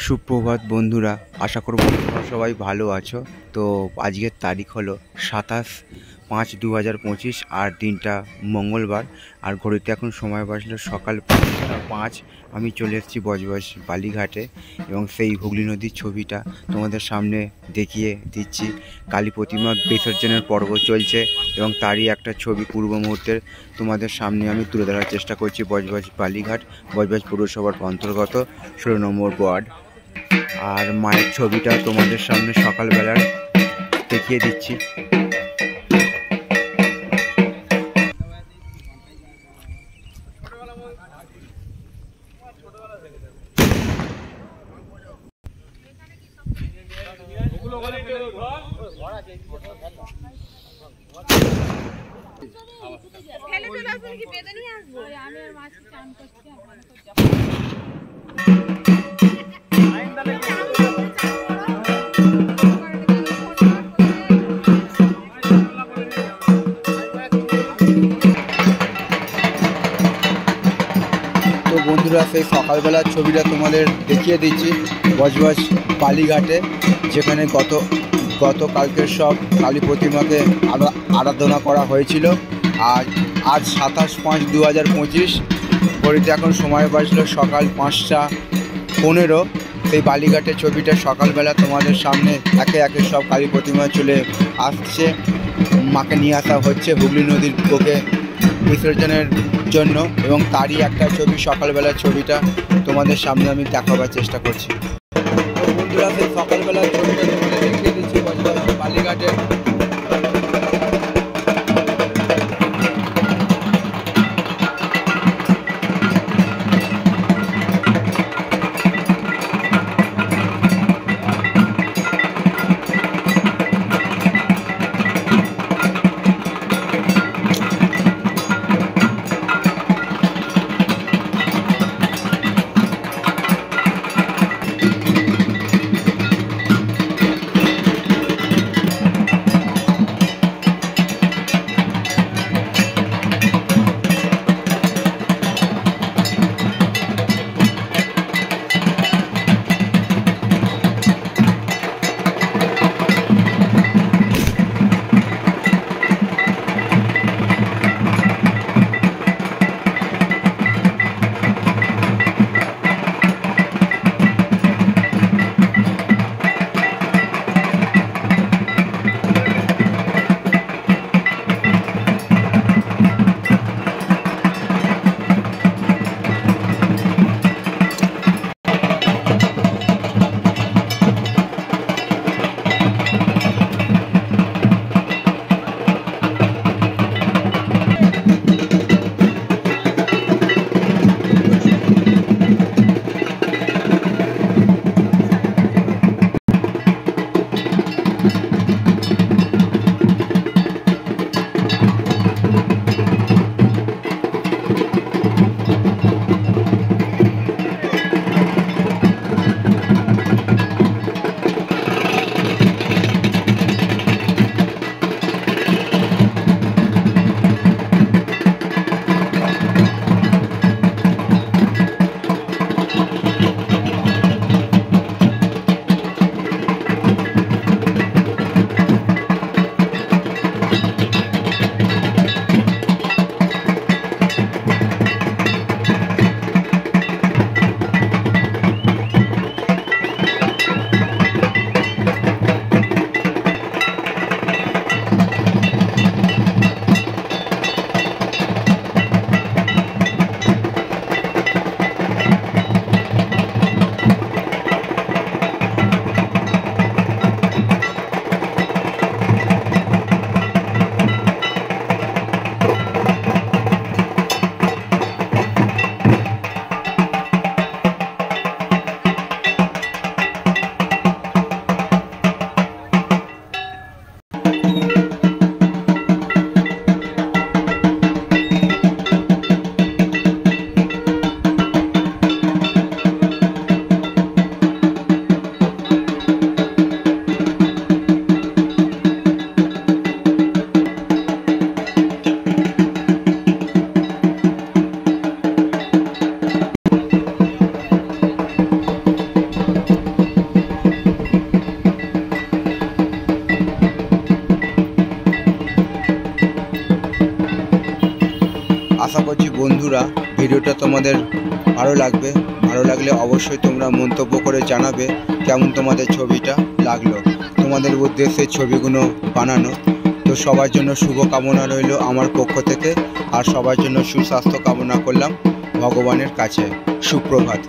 সুপ্রভাত বন্ধুরা, আশা করব তোমরা সবাই ভালো আছো। তো আজকের তারিখ হলো 27/5/2025 আর দিনটা মঙ্গলবার। আর ঘড়িতে এখন সময় বাজলো সকাল 5:05। আমি চলে এসেছি বজবজ বালিঘাটে এবং সেই হুগলি নদীর ছবিটা তোমাদের সামনে দেখিয়ে দিচ্ছি। কালী প্রতিমা বিসর্জনের পর্ব চলছে এবং তারই একটা ছবি পূর্ব মুহূর্তের তোমাদের সামনে আমি তুলে ধরার চেষ্টা করছি। বজবজ বালিঘাট বজবজ পৌরসভার অন্তর্গত 16 নম্বর ওয়ার্ড। আর মায়ের ছবিটা তোমাদের সামনে সকালবেলার দেখিয়ে দিচ্ছি। বন্ধুরা, সেই সকালবেলার ছবিটা তোমাদের দেখিয়ে দিচ্ছি বজবজ বালিঘাটে, যেখানে গতকালকের সব কালী প্রতিমাকে আরাধনা করা হয়েছিল। আর আজ 27/5/2025, ঘড়িতে এখন সময় বাজলো সকাল 5:15। সেই বালিঘাটের ছবিটা সকালবেলা তোমাদের সামনে একে একে সব কালী প্রতিমা চলে আসছে। মাকে নিয়ে আসা হচ্ছে হুগলি নদীর বুকে বিসর্জনের জন্য এবং তারই একটা ছবি সকালবেলার ছবিটা তোমাদের সামনে আমি দেখাবার চেষ্টা করছি। তো বন্ধুরা, সেই সকালবেলার ছবিটা তোমাদের দেখিয়ে দিচ্ছি বালিঘাটে। আশা করছি বন্ধুরা ভিডিওটা তোমাদের ভালো লাগবে। ভালো লাগলে অবশ্যই তোমরা মন্তব্য করে জানাবে কেমন তোমাদের ছবিটা লাগলো। তোমাদের উদ্দেশ্যে ছবিগুলো বানানো। তো সবার জন্য শুভ কামনা রইল আমার পক্ষ থেকে, আর সবার জন্য সুস্বাস্থ্য কামনা করলাম ভগবানের কাছে। সুপ্রভাত।